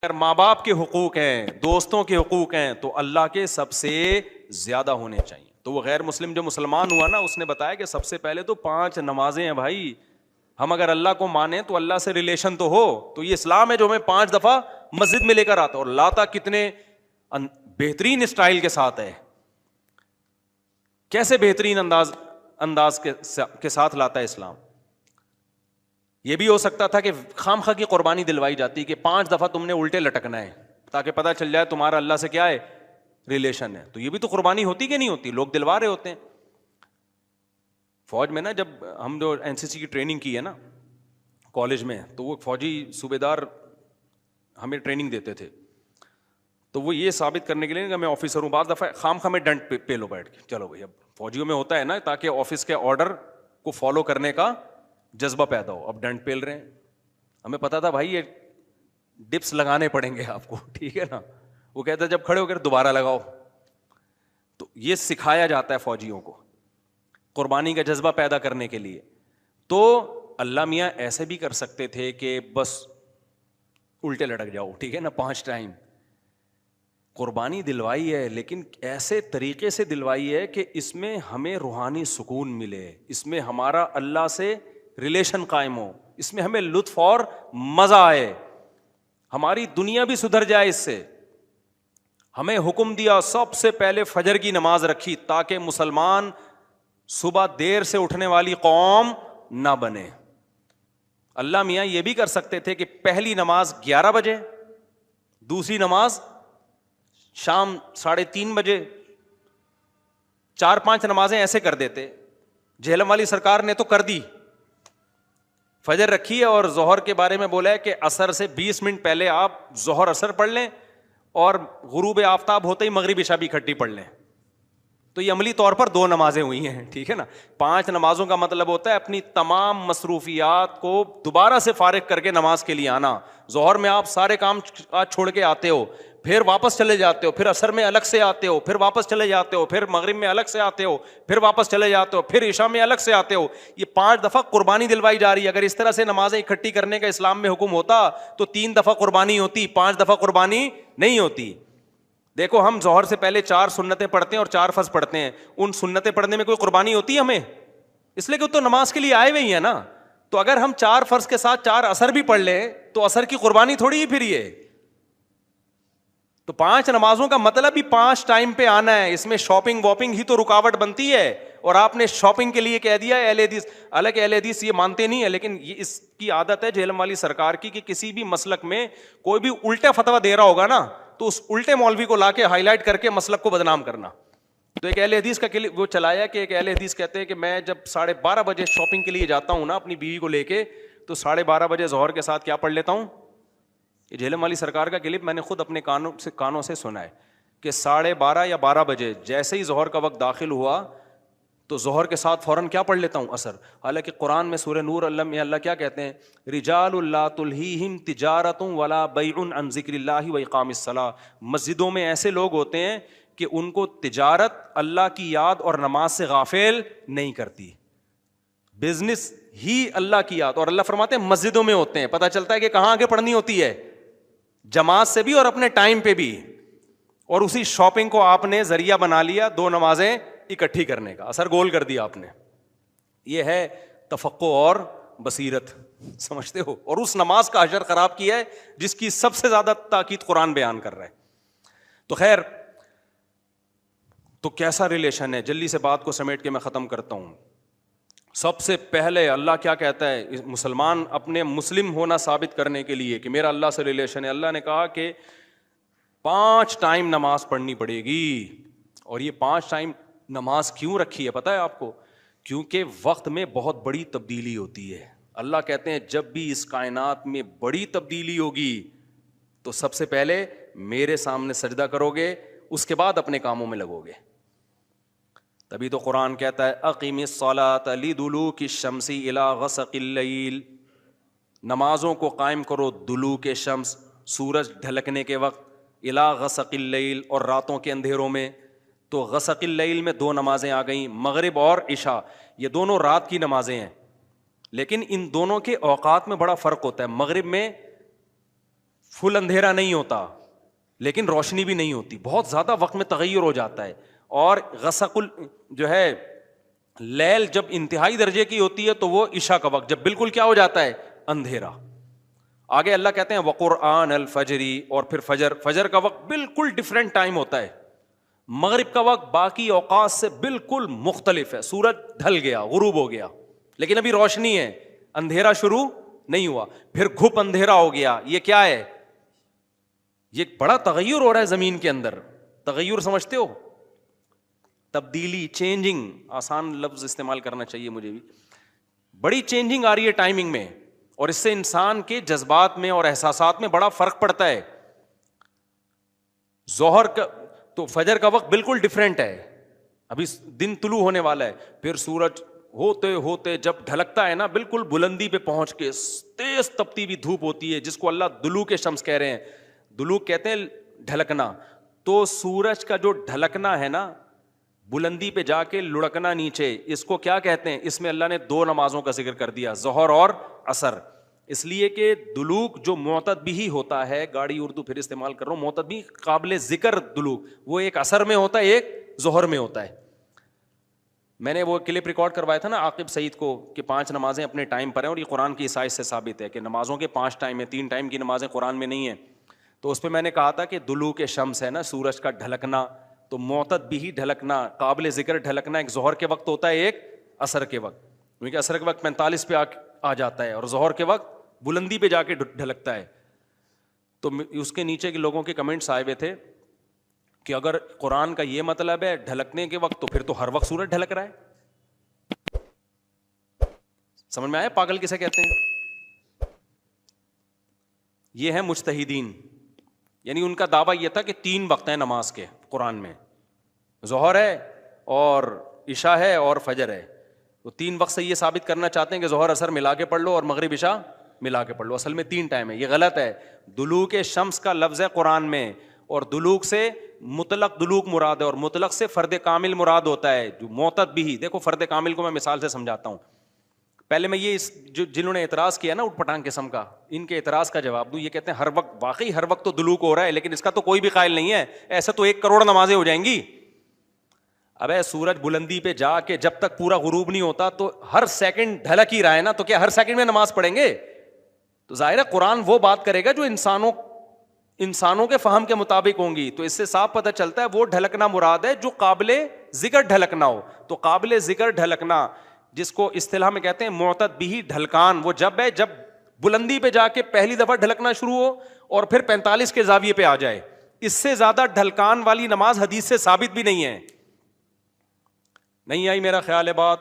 اگر ماں باپ کے حقوق ہیں، دوستوں کے حقوق ہیں، تو اللہ کے سب سے زیادہ ہونے چاہیے. تو وہ غیر مسلم جو مسلمان ہوا نا، اس نے بتایا کہ سب سے پہلے تو 5 نمازیں ہیں بھائی. ہم اگر اللہ کو مانیں تو اللہ سے ریلیشن تو ہو. تو یہ اسلام ہے جو ہمیں 5 دفعہ مسجد میں لے کر آتا، اور لاتا کتنے بہترین اسٹائل کے ساتھ ہے. کیسے بہترین انداز کے ساتھ لاتا ہے اسلام. یہ بھی ہو سکتا تھا کہ خام خواہ کی قربانی دلوائی جاتی کہ 5 دفعہ تم نے الٹے لٹکنا ہے تاکہ پتہ چل جائے تمہارا اللہ سے کیا ہے، ریلیشن ہے. تو یہ بھی تو قربانی ہوتی کہ نہیں ہوتی؟ لوگ دلوا رہے ہوتے ہیں. فوج میں نا، جب ہم جو این سی سی کی ٹریننگ کی ہے نا کالج میں، تو وہ فوجی صوبے دار ہمیں ٹریننگ دیتے تھے. تو وہ یہ ثابت کرنے کے لیے کہ میں آفیسر ہوں، بعض دفعہ خام خواہ میں ڈنڈ پہ لو بیٹھ کے، چلو بھائی. اب فوجیوں میں ہوتا ہے نا تاکہ آفس کے آرڈر کو فالو کرنے کا جذبہ پیدا ہو. اب ڈنڈ پیل رہے ہیں، ہمیں پتا تھا بھائی یہ ڈپس لگانے پڑیں گے آپ کو، ٹھیک ہے نا. وہ کہتا ہے جب کھڑے ہو کر دوبارہ لگاؤ. تو یہ سکھایا جاتا ہے فوجیوں کو قربانی کا جذبہ پیدا کرنے کے لیے. تو اللہ میاں ایسے بھی کر سکتے تھے کہ بس الٹے لٹک جاؤ، ٹھیک ہے نا، 5 ٹائم. قربانی دلوائی ہے لیکن ایسے طریقے سے دلوائی ہے کہ اس میں ہمیں روحانی سکون ملے، اس میں ہمارا اللہ سے ریلیشن قائم ہو، اس میں ہمیں لطف اور مزہ آئے، ہماری دنیا بھی سدھر جائے اس سے. ہمیں حکم دیا سب سے پہلے فجر کی نماز رکھی تاکہ مسلمان صبح دیر سے اٹھنے والی قوم نہ بنے. اللہ میاں یہ بھی کر سکتے تھے کہ پہلی نماز 11 بجے، دوسری نماز شام 3:30 بجے، 4-5 نمازیں ایسے کر دیتے. جہلم والی سرکار نے تو کر دی، فجر رکھی ہے اور ظہر کے بارے میں بولا ہے کہ عصر سے 20 منٹ پہلے آپ ظہر عصر پڑھ لیں اور غروب آفتاب ہوتے ہی مغرب عشاء بھی اکٹھی پڑھ لیں. تو یہ عملی طور پر 2 نمازیں ہوئی ہیں، ٹھیک ہے نا. 5 نمازوں کا مطلب ہوتا ہے اپنی تمام مصروفیات کو دوبارہ سے فارغ کر کے نماز کے لیے آنا. ظہر میں آپ سارے کام چھوڑ کے آتے ہو، پھر واپس چلے جاتے ہو، پھر عصر میں الگ سے آتے ہو، پھر واپس چلے جاتے ہو، پھر مغرب میں الگ سے آتے ہو، پھر واپس چلے جاتے ہو، پھر عشاء میں الگ سے آتے ہو. یہ 5 دفعہ قربانی دلوائی جا رہی ہے. اگر اس طرح سے نمازیں اکٹھی کرنے کا اسلام میں حکم ہوتا تو 3 دفعہ قربانی ہوتی، 5 دفعہ قربانی نہیں ہوتی. دیکھو ہم ظہر سے پہلے 4 سنتیں پڑھتے ہیں اور 4 فرض پڑھتے ہیں. ان سنتیں پڑھنے میں کوئی قربانی ہوتی ہے ہمیں؟ اس لیے کہ تو نماز کے لیے آئے ہوئے ہی ہیں نا. تو اگر ہم 4 فرض کے ساتھ 4 عصر بھی پڑھ لیں تو عصر کی قربانی تھوڑی ہی پھر یہ. تو 5 نمازوں کا مطلب ہی 5 ٹائم پہ آنا ہے. اس میں شاپنگ واپنگ ہی تو رکاوٹ بنتی ہے، اور آپ نے شاپنگ کے لیے کہہ دیا ہے اہل حدیث. حالانکہ اہل حدیث یہ مانتے نہیں ہے، لیکن یہ اس کی عادت ہے جہلم والی سرکار کی کہ کسی بھی مسلک میں کوئی بھی الٹا فتویٰ دے رہا ہوگا نا تو اس الٹے مولوی کو لا کے ہائی لائٹ کر کے مسلک کو بدنام کرنا. تو ایک اہل حدیث کا وہ چلایا کہ ایک اہل حدیث کہتے ہیں کہ میں جب 12:30 بجے شاپنگ کے لیے جاتا ہوں نا اپنی بیوی کو لے کے، تو 12:30 بجے ظہر کے ساتھ کیا پڑھ لیتا ہوں. یہ جہلم والی سرکار کا کلپ میں نے خود اپنے کانوں سے سنا ہے کہ 12:30 یا 12 بجے جیسے ہی ظہر کا وقت داخل ہوا تو ظہر کے ساتھ فوراً کیا پڑھ لیتا ہوں، عصر. حالانکہ قرآن میں سورہ نور اللہ کیا کہتے ہیں، رجال لا تلہیہم تجارت ولا بیع عن ذکر اللہ و اقام الصلاۃ. مسجدوں میں ایسے لوگ ہوتے ہیں کہ ان کو تجارت اللہ کی یاد اور نماز سے غافل نہیں کرتی. بزنس ہی اللہ کی یاد، اور اللہ فرماتے ہیں مسجدوں میں ہوتے ہیں. پتہ چلتا ہے کہ کہاں آگے پڑھنی ہوتی ہے، جماعت سے بھی اور اپنے ٹائم پہ بھی. اور اسی شاپنگ کو آپ نے ذریعہ بنا لیا 2 نمازیں اکٹھی کرنے کا، اثر گول کر دیا آپ نے. یہ ہے تفقع اور بصیرت، سمجھتے ہو. اور اس نماز کا اجر خراب کیا ہے جس کی سب سے زیادہ تاکید قرآن بیان کر رہا ہے. تو خیر، تو کیسا ریلیشن ہے؟ جلدی سے بات کو سمیٹ کے میں ختم کرتا ہوں. سب سے پہلے اللہ کیا کہتا ہے مسلمان اپنے مسلم ہونا ثابت کرنے کے لیے کہ میرا اللہ سے ریلیشن ہے. اللہ نے کہا کہ 5 ٹائم نماز پڑھنی پڑے گی. اور یہ 5 ٹائم نماز کیوں رکھی ہے پتہ ہے آپ کو؟ کیونکہ وقت میں بہت بڑی تبدیلی ہوتی ہے. اللہ کہتے ہیں جب بھی اس کائنات میں بڑی تبدیلی ہوگی تو سب سے پہلے میرے سامنے سجدہ کرو گے، اس کے بعد اپنے کاموں میں لگو گے. تبھی تو قرآن کہتا ہے اقیم الصلاۃ لدلوک الشمس الی غسق اللیل. نمازوں کو قائم کرو دلوک شمس، سورج ڈھلکنے کے وقت، الی غسق اللیل، اور راتوں کے اندھیروں میں. تو غسق اللیل میں 2 نمازیں آ گئیں، مغرب اور عشاء. یہ دونوں رات کی نمازیں ہیں، لیکن ان دونوں کے اوقات میں بڑا فرق ہوتا ہے. مغرب میں فل اندھیرا نہیں ہوتا لیکن روشنی بھی نہیں ہوتی, بہت زیادہ وقت میں تغیر ہو جاتا ہے. اور غسق جو ہے لیل جب انتہائی درجے کی ہوتی ہے تو وہ عشاء کا وقت, جب بالکل کیا ہو جاتا ہے, اندھیرا. آگے اللہ کہتے ہیں وقرآن الفجری, اور پھر فجر کا وقت بالکل ڈفرینٹ ٹائم ہوتا ہے. مغرب کا وقت باقی اوقات سے بالکل مختلف ہے. سورج ڈھل گیا, غروب ہو گیا, لیکن ابھی روشنی ہے, اندھیرا شروع نہیں ہوا. پھر گھپ اندھیرا ہو گیا. یہ کیا ہے؟ یہ بڑا تغیر ہو رہا ہے زمین کے اندر. تغیر سمجھتے ہو؟ تبدیلی, چینجنگ, آسان لفظ استعمال کرنا چاہیے مجھے بھی. بڑی چینجنگ آ رہی ہے ٹائمنگ میں, اور اس سے انسان کے جذبات میں اور احساسات میں بڑا فرق پڑتا ہے. ظہر کا تو فجر کا وقت بالکل ڈفرینٹ ہے, ابھی دن طلوع ہونے والا ہے. پھر سورج ہوتے ہوتے جب ڈھلکتا ہے نا, بالکل بلندی پہ پہنچ کے تیز تپتی ہوئی دھوپ ہوتی ہے, جس کو اللہ دلوک شمس کہہ رہے ہیں. دلوک کہتے ہیں ڈھلکنا. تو سورج کا جو ڈھلکنا ہے نا, بلندی پہ جا کے لڑکنا نیچے, اس کو کیا کہتے ہیں؟ اس میں اللہ نے دو نمازوں کا ذکر کر دیا, ظہر اور عصر. اس لیے کہ دلوک جو معتدبی ہوتا ہے, گاڑی اردو پھر استعمال کر رہا ہوں, معتدبی قابل ذکر دلوک, وہ ایک عصر میں ہوتا ہے, ایک ظہر میں ہوتا ہے. میں نے وہ کلپ ریکارڈ کروایا تھا نا عاقب سعید کو, کہ 5 نمازیں اپنے ٹائم پر ہیں, اور یہ قرآن کی عیسائی سے ثابت ہے کہ نمازوں کے 5 ٹائم ہیں, 3 ٹائم کی نمازیں قرآن میں نہیں ہیں. تو اس پہ میں نے کہا تھا کہ دلوک شمس ہے نا, سورج کا ڈھلکنا, تو معتدبی ڈھلکنا, قابل ذکر ڈھلکنا ایک ظہر کے وقت ہوتا ہے, ایک عصر کے وقت. کیونکہ عصر کے وقت 45 پہ آ جاتا ہے, اور ظہر کے وقت بلندی پہ جا کے ڈھلکتا ہے. تو اس کے نیچے کے لوگوں کے کمنٹس آئے ہوئے تھے کہ اگر قرآن کا یہ مطلب ہے ڈھلکنے کے وقت, تو پھر تو ہر وقت سورج ڈھلک رہا ہے. سمجھ میں آیا پاگل کسے کہتے ہیں؟ یہ ہے مجتہدین, یعنی ان کا دعویٰ یہ تھا کہ 3 وقت ہیں نماز کے قرآن میں, ظہر ہے اور عشاء ہے اور فجر ہے. تو 3 وقت سے یہ ثابت کرنا چاہتے ہیں کہ ظہر عصر ملا کے پڑھ لو اور مغرب عشاء ملا کے پڑھ لو. اصل میں 3 ٹائم ہے, یہ غلط ہے. دلوک شمس کا لفظ ہے قرآن میں, اور دلوک سے مطلق دلوک مراد ہے, اور مطلق سے فرد کامل مراد ہوتا ہے, جو معتدبی. دیکھو فرد کامل کو میں مثال سے سمجھاتا ہوں. پہلے میں یہ جنہوں نے اعتراض کیا نا اٹھ پٹانگ قسم کا, ان کے اعتراض کا جواب دوں. یہ کہتے ہیں ہر وقت, واقعی ہر وقت تو دلوک ہو رہا ہے, لیکن اس کا تو کوئی بھی قائل نہیں ہے. ایسا تو 1 کروڑ نمازیں ہو جائیں گی. ابے سورج بلندی پہ جا کے جب تک پورا غروب نہیں ہوتا تو ہر سیکنڈ ڈھلک ہی رہا ہے نا, تو کیا ہر سیکنڈ میں نماز پڑھیں گے؟ تو ظاہر ہے قرآن وہ بات کرے گا جو انسانوں کے فہم کے مطابق ہوں گی. تو اس سے صاف پتہ چلتا ہے وہ ڈھلکنا مراد ہے جو قابل ذکر ڈھلکنا ہو. تو قابل ذکر ڈھلکنا, جس کو اصطلاح میں کہتے ہیں معتدبی ڈھلکان, وہ جب ہے جب بلندی پہ جا کے پہلی دفعہ ڈھلکنا شروع ہو اور پھر 45 کے زاویے پہ آ جائے. اس سے زیادہ ڈھلکان والی نماز حدیث سے ثابت بھی نہیں ہے. نہیں آئی میرا خیال ہے بات؟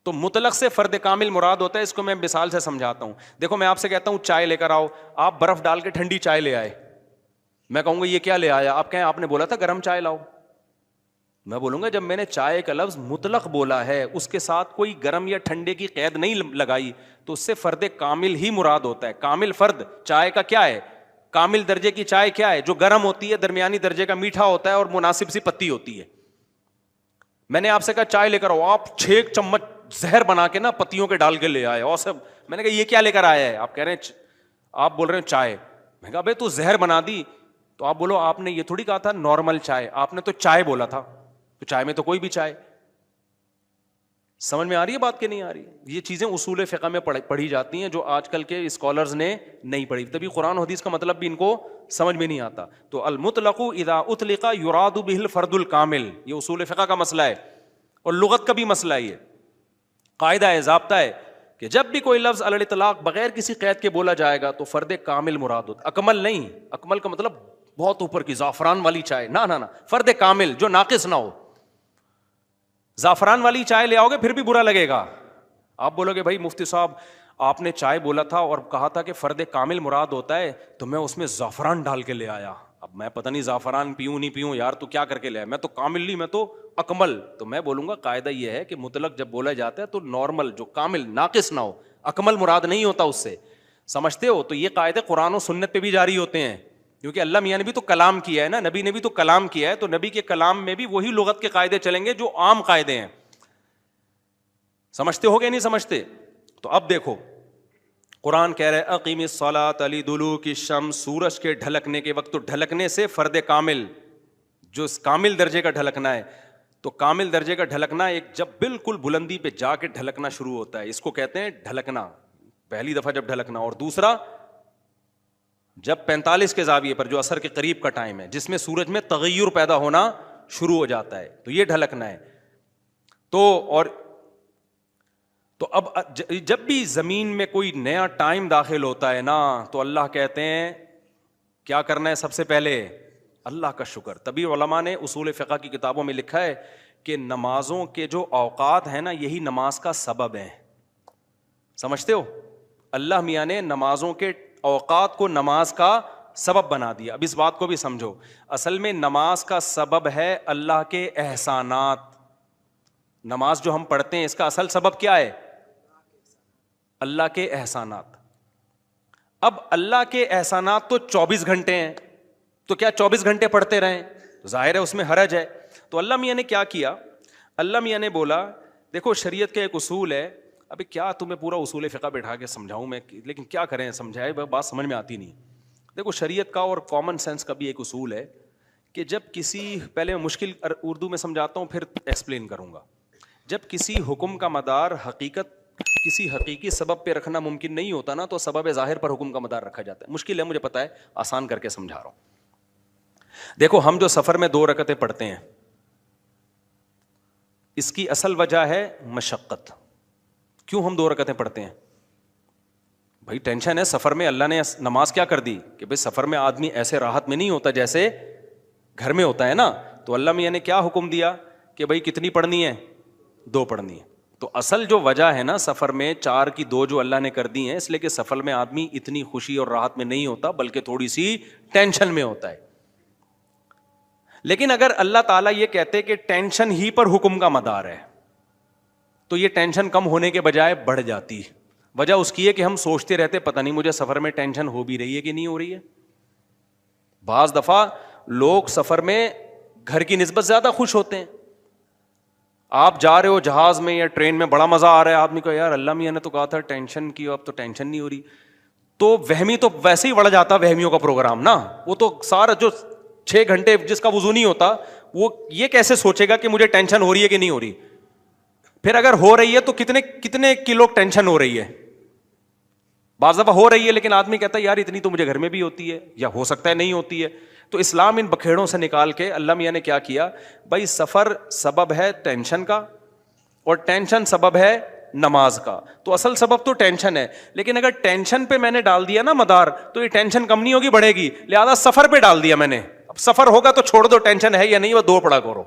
تو مطلق سے فرد کامل مراد ہوتا ہے. اس کو میں مثال سے سمجھاتا ہوں. دیکھو میں آپ سے کہتا ہوں چائے لے کر آؤ, آپ برف ڈال کے ٹھنڈی چائے لے آئے, میں کہوں گا یہ کیا لے آیا؟ آپ کہیں آپ نے بولا تھا گرم چائے لاؤ. میں بولوں گا جب میں نے چائے کا لفظ مطلق بولا ہے, اس کے ساتھ کوئی گرم یا ٹھنڈے کی قید نہیں لگائی, تو اس سے فرد کامل ہی مراد ہوتا ہے. کامل فرد چائے کا کیا ہے؟ کامل درجے کی چائے کیا ہے؟ جو گرم ہوتی ہے, درمیانی درجے کا میٹھا ہوتا ہے اور مناسب سی پتی ہوتی ہے. میں نے آپ سے کہا چائے لے کر آؤ, آپ 6 چمچ زہر بنا کے نا پتیوں کے ڈال کے لے آئے, اور سب میں نے کہا یہ کیا لے کر آیا ہے؟ آپ کہہ رہے ہیں, آپ بول رہے ہیں چائے. میں کہا بھائی تو زہر بنا دی, تو آپ بولو آپ نے یہ تھوڑی کہا تھا نارمل چائے, آپ نے تو چائے بولا تھا, تو چائے میں تو کوئی بھی چائے. سمجھ میں آ رہی ہے بات کہ نہیں آ رہی؟ یہ چیزیں اصول فقہ میں پڑھی جاتی ہیں جو آج کل کے اسکالرز نے نہیں پڑھی, تبھی قرآن و حدیث کا مطلب بھی ان کو سمجھ میں نہیں آتا. تو المطلق اذا اطلق یراد به الفرد الکامل, یہ اصول فقہ کا مسئلہ ہے اور لغت کا بھی مسئلہ ہے. یہ قاعدہ ہے, ضابطہ ہے کہ جب بھی کوئی لفظ علی الاطلاق بغیر کسی قید کے بولا جائے گا تو فرد کامل مراد ہوتا, اکمل نہیں. اکمل کا مطلب بہت اوپر کی زعفران والی چائے, نہ فرد کامل جو ناقص نہ ہو. زعفران والی چائے لے آؤ گے پھر بھی برا لگے گا. آپ بولو گے بھائی مفتی صاحب آپ نے چائے بولا تھا اور کہا تھا کہ فرد کامل مراد ہوتا ہے, تو میں اس میں زعفران ڈال کے لے آیا. اب میں پتہ نہیں زعفران پیوں نہیں پیوں یار, تو کیا کر کے لے آیا؟ میں تو کامل نہیں, میں تو اکمل. تو میں بولوں گا قاعدہ یہ ہے کہ مطلق جب بولا جاتا ہے تو نارمل جو کامل ناقص نہ ہو, اکمل مراد نہیں ہوتا اس سے. سمجھتے ہو؟ تو یہ قاعدے قرآن و سنت پہ بھی جاری ہوتے ہیں, کیونکہ اللہ میاں نے بھی تو کلام کیا ہے نا, نبی نے بھی تو کلام کیا ہے, تو نبی کے کلام میں بھی وہی لغت کے قاعدے چلیں گے جو عام قاعدے ہیں. سمجھتے ہو گے نہیں سمجھتے؟ تو اب دیکھو قرآن کہہ رہا ہے اقیم الصلاۃ لدلوک الشمس، سورج کے ڈھلکنے کے وقت. تو ڈھلکنے سے فرد کامل جو کامل درجے کا ڈھلکنا ہے، تو کامل درجے کا ڈھلکنا ایک جب بالکل بلندی پہ جا کے ڈھلکنا شروع ہوتا ہے، اس کو کہتے ہیں ڈھلکنا، پہلی دفعہ جب ڈھلکنا. اور دوسرا جب 45 کے زاویے پر جو عصر کے قریب کا ٹائم ہے، جس میں سورج میں تغیر پیدا ہونا شروع ہو جاتا ہے، تو یہ ڈھلکنا ہے. تو اب جب بھی زمین میں کوئی نیا ٹائم داخل ہوتا ہے نا، تو اللہ کہتے ہیں کیا کرنا ہے؟ سب سے پہلے اللہ کا شکر. تبھی علماء نے اصول فقہ کی کتابوں میں لکھا ہے کہ نمازوں کے جو اوقات ہیں نا، یہی نماز کا سبب ہے. سمجھتے ہو؟ اللہ میاں نے نمازوں کے اوقات کو نماز کا سبب بنا دیا. اب اس بات کو بھی سمجھو، اصل میں نماز کا سبب ہے اللہ کے احسانات. نماز جو ہم پڑھتے ہیں اس کا اصل سبب کیا ہے؟ اللہ کے احسانات. اب اللہ کے احسانات تو 24 گھنٹے ہیں، تو کیا 24 گھنٹے پڑھتے رہیں؟ ظاہر ہے اس میں حرج ہے. تو اللہ میاں نے کیا کیا؟ اللہ میاں نے بولا دیکھو شریعت کا ایک اصول ہے. ابھی کیا تمہیں پورا اصول فقہ بیٹھا کے سمجھاؤں میں، لیکن کیا کریں، سمجھائے بات سمجھ میں آتی نہیں. دیکھو شریعت کا اور کامن سینس کا بھی ایک اصول ہے کہ جب کسی، پہلے میں مشکل اردو میں سمجھاتا ہوں پھر ایکسپلین کروں گا. جب کسی حکم کا مدار کسی حقیقی سبب پہ رکھنا ممکن نہیں ہوتا نا، تو سبب ظاہر پر حکم کا مدار رکھا جاتا ہے. مشکل ہے مجھے پتا ہے، آسان کر کے سمجھا رہا ہوں. دیکھو ہم جو سفر میں 2 رکعتیں پڑھتے ہیں، اس کی اصل وجہ ہے مشقت. کیوں ہم 2 رکعتیں پڑھتے ہیں؟ بھائی ٹینشن ہے سفر میں. اللہ نے نماز کیا کر دی کہ بھائی سفر میں آدمی ایسے راحت میں نہیں ہوتا جیسے گھر میں ہوتا ہے نا. تو اللہ میاں نے کیا حکم دیا کہ بھائی کتنی پڑھنی ہے؟ 2 پڑھنی ہے. تو اصل جو وجہ ہے نا سفر میں 4 کی 2 جو اللہ نے کر دی ہیں، اس لیے کہ سفر میں آدمی اتنی خوشی اور راحت میں نہیں ہوتا بلکہ تھوڑی سی ٹینشن میں ہوتا ہے. لیکن اگر اللہ تعالیٰ یہ کہتے کہ ٹینشن ہی پر حکم کا مدار ہے، تو یہ ٹینشن کم ہونے کے بجائے بڑھ جاتی. وجہ اس کی ہے کہ ہم سوچتے رہتے پتہ نہیں مجھے سفر میں ٹینشن ہو بھی رہی ہے کہ نہیں ہو رہی ہے. بعض دفعہ لوگ سفر میں گھر کی نسبت زیادہ خوش ہوتے ہیں. آپ جا رہے ہو جہاز میں یا ٹرین میں، بڑا مزہ آ رہا ہے، آدمی کو یار اللہ میاں نے تو کہا تھا ٹینشن کی، اب تو ٹینشن نہیں ہو رہی. تو وہمی تو ویسے ہی بڑھ جاتا وہمیوں کا پروگرام نا. وہ تو سارا جو 6 گھنٹے جس کا وضو نہیں ہوتا، وہ یہ کیسے سوچے گا کہ مجھے ٹینشن ہو رہی ہے کہ نہیں ہو رہی. پھر اگر ہو رہی ہے تو کتنے کلو ٹینشن ہو رہی ہے. بعض دفعہ ہو رہی ہے لیکن آدمی کہتا ہے یار اتنی تو مجھے گھر میں بھی ہوتی ہے، یا ہو سکتا ہے نہیں ہوتی ہے. تو اسلام ان بکھیڑوں سے نکال کے اللہ میاں نے کیا کیا؟ بھائی سفر سبب ہے ٹینشن کا، اور ٹینشن سبب ہے نماز کا. تو اصل سبب تو ٹینشن ہے، لیکن اگر ٹینشن پہ میں نے ڈال دیا نا مدار، تو یہ ٹینشن کم نہیں ہوگی، بڑھے گی. لہذا سفر پہ ڈال دیا میں نے. اب سفر ہوگا تو چھوڑ دو، ٹینشن ہے یا نہیں وہ 2 پڑھا کرو.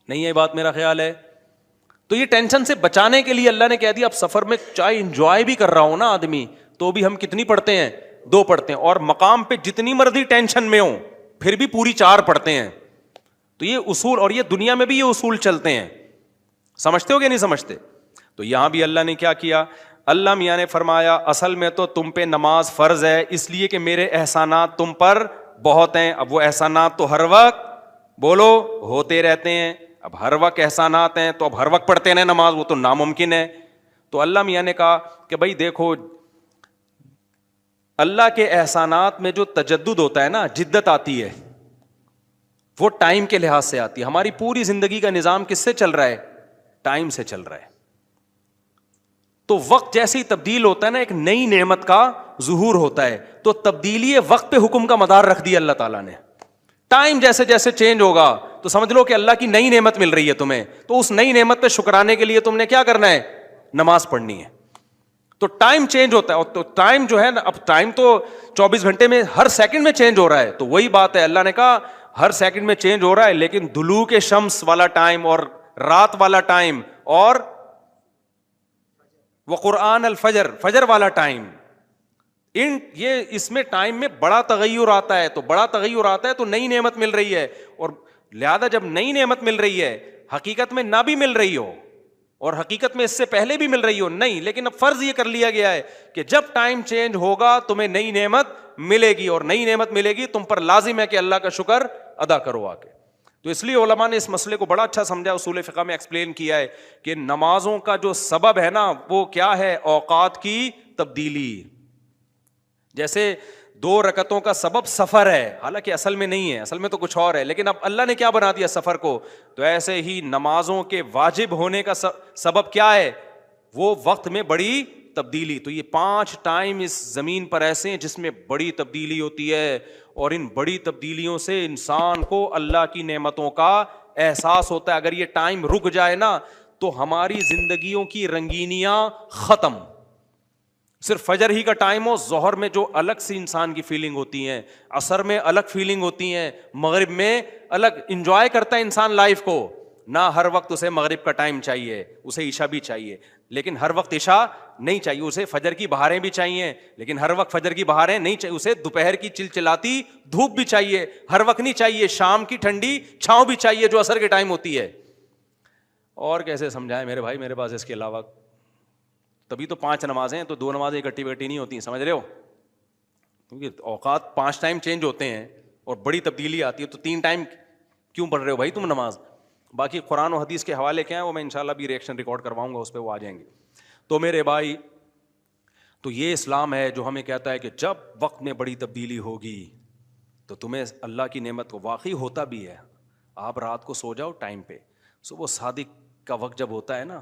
نہیں ہے بات میرا خیال ہے. تو یہ ٹینشن سے بچانے کے لیے اللہ نے کہہ دیا اب سفر میں چاہے انجوائے بھی کر رہا ہوں نا آدمی، تو بھی ہم کتنی پڑھتے ہیں؟ 2 پڑھتے ہیں. اور مقام پہ جتنی مرضی ٹینشن میں ہوں پھر بھی پوری 4 پڑھتے ہیں. تو یہ اصول، اور یہ دنیا میں بھی یہ اصول چلتے ہیں. سمجھتے ہو کہ نہیں سمجھتے؟ تو یہاں بھی اللہ نے کیا کیا؟ اللہ میاں نے فرمایا اصل میں تو تم پہ نماز فرض ہے اس لیے کہ میرے احسانات تم پر بہت ہیں. اب وہ احسانات تو ہر وقت بولو ہوتے رہتے ہیں. اب ہر وقت احسانات ہیں تو اب ہر وقت پڑھتے رہے نماز، وہ تو ناممکن ہے. تو اللہ میاں نے کہا کہ بھائی دیکھو اللہ کے احسانات میں جو تجدد ہوتا ہے نا، جدت آتی ہے، وہ ٹائم کے لحاظ سے آتی ہے. ہماری پوری زندگی کا نظام کس سے چل رہا ہے؟ ٹائم سے چل رہا ہے. تو وقت جیسے ہی تبدیل ہوتا ہے نا، ایک نئی نعمت کا ظہور ہوتا ہے. تو تبدیلی وقت پہ حکم کا مدار رکھ دیا اللہ تعالیٰ نے. ٹائم جیسے جیسے چینج ہوگا تو سمجھ لو کہ اللہ کی نئی نعمت مل رہی ہے تمہیں. تو اس نئی نعمت پہ شکرانے کے لیے تم نے کیا کرنا ہے؟ نماز پڑھنی ہے. تو ٹائم چینج ہوتا ہے. اور تو ٹائم جو ہے نا، اب ٹائم تو 24 گھنٹے میں ہر سیکنڈ میں چینج ہو رہا ہے. تو وہی بات ہے، اللہ نے کہا ہر سیکنڈ میں چینج ہو رہا ہے، لیکن دلوک شمس والا ٹائم اور رات والا ٹائم اور وقرآن الفجر، فجر والا ٹائم، یہ اس میں ٹائم میں بڑا تغیر آتا ہے. تو بڑا تغیر آتا ہے تو نئی نعمت مل رہی ہے. اور لہذا جب نئی نعمت مل رہی ہے، حقیقت میں نہ بھی مل رہی ہو اور حقیقت میں اس سے پہلے بھی مل رہی ہو نہیں، لیکن اب فرض یہ کر لیا گیا ہے کہ جب ٹائم چینج ہوگا تمہیں نئی نعمت ملے گی، اور نئی نعمت ملے گی تم پر لازم ہے کہ اللہ کا شکر ادا کرو آ کے. تو اس لیے علماء نے اس مسئلے کو بڑا اچھا سمجھا، اصول فقہ میں ایکسپلین کیا ہے کہ نمازوں کا جو سبب ہے نا وہ کیا ہے؟ اوقات کی تبدیلی. جیسے 2 رکعتوں کا سبب سفر ہے، حالانکہ اصل میں نہیں ہے، اصل میں تو کچھ اور ہے، لیکن اب اللہ نے کیا بنا دیا سفر کو. تو ایسے ہی نمازوں کے واجب ہونے کا سبب کیا ہے؟ وہ وقت میں بڑی تبدیلی. تو یہ 5 ٹائم اس زمین پر ایسے ہیں جس میں بڑی تبدیلی ہوتی ہے، اور ان بڑی تبدیلیوں سے انسان کو اللہ کی نعمتوں کا احساس ہوتا ہے. اگر یہ ٹائم رک جائے نا تو ہماری زندگیوں کی رنگینیاں ختم. صرف فجر ہی کا ٹائم ہو، ظہر میں جو الگ سی انسان کی فیلنگ ہوتی ہیں، عصر میں الگ فیلنگ ہوتی ہیں، مغرب میں الگ. انجوائے کرتا ہے انسان لائف کو. نہ ہر وقت اسے مغرب کا ٹائم چاہیے، اسے عشاء بھی چاہیے، لیکن ہر وقت عشاء نہیں چاہیے. اسے فجر کی بہاریں بھی چاہیے، لیکن ہر وقت فجر کی بہاریں نہیں چاہیے. اسے دوپہر کی چلچلاتی دھوپ بھی چاہیے، ہر وقت نہیں چاہیے. شام کی ٹھنڈی چھاؤں بھی چاہیے جو عصر کے ٹائم ہوتی ہے. اور کیسے سمجھائیں میرے بھائی، میرے پاس اس کے علاوہ. تبھی تو 5 نمازیں ہیں، تو 2 نمازیں اکٹھی بیٹھی نہیں ہوتی، سمجھ رہے ہو؟ کیونکہ اوقات 5 ٹائم چینج ہوتے ہیں اور بڑی تبدیلی آتی ہے، تو 3 ٹائم کیوں پڑھ رہے ہو بھائی تم نماز؟ باقی قرآن و حدیث کے حوالے کیا ہیں وہ میں انشاءاللہ بھی ریئیکشن ریکارڈ کرواؤں گا، اس پہ وہ آ جائیں گے. تو میرے بھائی، تو یہ اسلام ہے جو ہمیں کہتا ہے کہ جب وقت میں بڑی تبدیلی ہوگی تو تمہیں اللہ کی نعمت کو واقعی ہوتا بھی ہے. آپ رات کو سو جاؤ ٹائم پہ، صبح صادق کا وقت جب ہوتا ہے نا،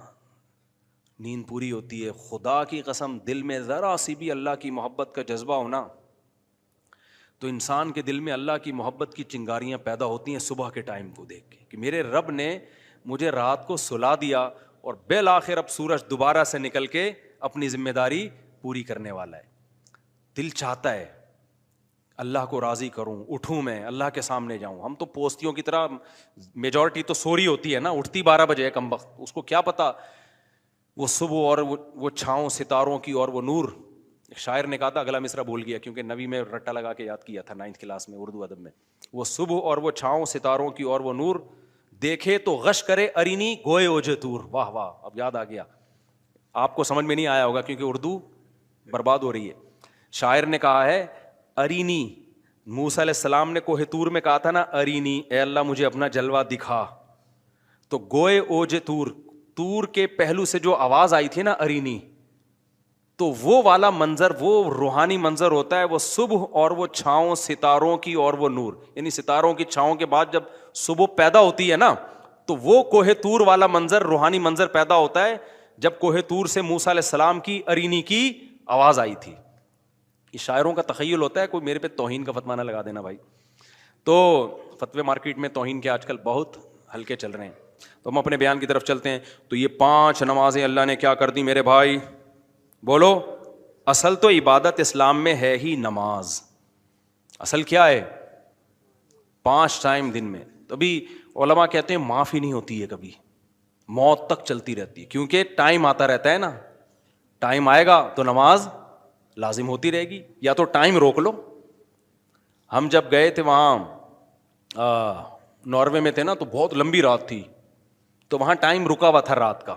نیند پوری ہوتی ہے. خدا کی قسم دل میں ذرا سی بھی اللہ کی محبت کا جذبہ ہونا تو انسان کے دل میں اللہ کی محبت کی چنگاریاں پیدا ہوتی ہیں صبح کے ٹائم کو دیکھ کے کہ میرے رب نے مجھے رات کو سلا دیا اور بالآخر اب سورج دوبارہ سے نکل کے اپنی ذمہ داری پوری کرنے والا ہے. دل چاہتا ہے اللہ کو راضی کروں، اٹھوں میں اللہ کے سامنے جاؤں. ہم تو پوستیوں کی طرح، میجورٹی تو سوری ہوتی ہے نا، اٹھتی 12 بجے ہے کم وقت، اس کو کیا پتا وہ صبح اور وہ چھاؤں ستاروں کی اور وہ نور. ایک شاعر نے کہا تھا، اگلا مصرع بھول گیا کیونکہ نبی میں رٹا لگا کے یاد کیا تھا 9th کلاس میں اردو ادب میں. وہ صبح اور وہ چھاؤں ستاروں کی اور وہ نور دیکھے تو غش کرے ارینی گوئے اوجے تور. واہ واہ، اب یاد آ گیا. آپ کو سمجھ میں نہیں آیا ہوگا کیونکہ اردو برباد ہو رہی ہے. شاعر نے کہا ہے ارینی، موسیٰ علیہ السلام نے کوہ طور میں کہا تھا نا ارینی، اے اللہ مجھے اپنا جلوہ دکھا. تو گوئے اوجے تور، تور کے پہلو سے جو آواز آئی تھی نا ارینی، تو وہ والا منظر، وہ روحانی منظر ہوتا ہے. وہ صبح اور وہ چھاؤں ستاروں کی اور وہ نور، یعنی ستاروں کی چھاؤں کے بعد جب صبح پیدا ہوتی ہے نا تو وہ کوہ طور والا منظر، روحانی منظر پیدا ہوتا ہے جب کوہ طور سے موسیٰ علیہ السلام کی ارینی کی آواز آئی تھی. یہ شاعروں کا تخیل ہوتا ہے، کوئی میرے پہ توہین کا فتویٰ نہ لگا دینا بھائی. تو فتوے مارکیٹ میں توہین کے آج کل بہت ہلکے چل رہے ہیں. تو ہم اپنے بیان کی طرف چلتے ہیں. تو یہ 5 نمازیں اللہ نے کیا کر دی میرے بھائی؟ بولو. اصل تو عبادت اسلام میں ہے ہی نماز. اصل کیا ہے؟ 5 ٹائم دن میں. تبھی علماء کہتے ہیں معاف ہی نہیں ہوتی ہے کبھی، موت تک چلتی رہتی ہے، کیونکہ ٹائم آتا رہتا ہے نا. ٹائم آئے گا تو نماز لازم ہوتی رہے گی، یا تو ٹائم روک لو. ہم جب گئے تھے وہاں ناروے میں تھے نا، تو بہت لمبی رات تھی، تو وہاں ٹائم رکا ہوا تھا رات کا.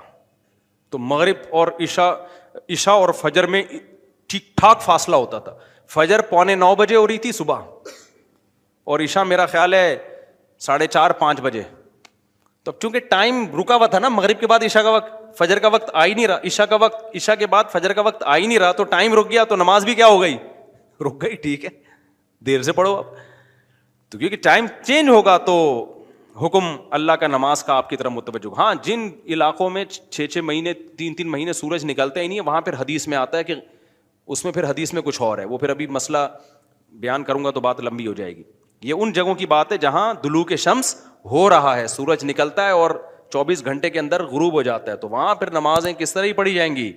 تو مغرب اور عشاء اور فجر میں ٹھیک ٹھاک فاصلہ ہوتا تھا. فجر 8:45 بجے ہو رہی تھی صبح، اور عشاء میرا خیال ہے 4:30-5 بجے. تو چونکہ ٹائم رکا ہوا تھا نا، مغرب کے بعد عشاء کا وقت، فجر کا وقت آ ہی نہیں رہا، عشاء کے بعد فجر کا وقت آ ہی نہیں رہا، تو ٹائم رک گیا تو نماز بھی کیا ہو گئی؟ رک گئی. ٹھیک ہے، دیر سے پڑھو اب. تو کیونکہ ٹائم چینج ہوگا تو حکم اللہ کا نماز کا آپ کی طرف متوجہ. ہاں، جن علاقوں میں 6 مہینے 3 مہینے سورج نکلتا ہی نہیں ہے، وہاں پھر حدیث میں آتا ہے کہ اس میں پھر حدیث میں کچھ اور ہے، وہ پھر ابھی مسئلہ بیان کروں گا تو بات لمبی ہو جائے گی. یہ ان جگہوں کی بات ہے جہاں دلوک شمس ہو رہا ہے، سورج نکلتا ہے اور 24 گھنٹے کے اندر غروب ہو جاتا ہے، تو وہاں پھر نمازیں کس طرح ہی پڑھی جائیں گی؟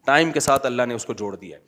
ٹائم کے ساتھ اللہ نے اس کو جوڑ دیا ہے.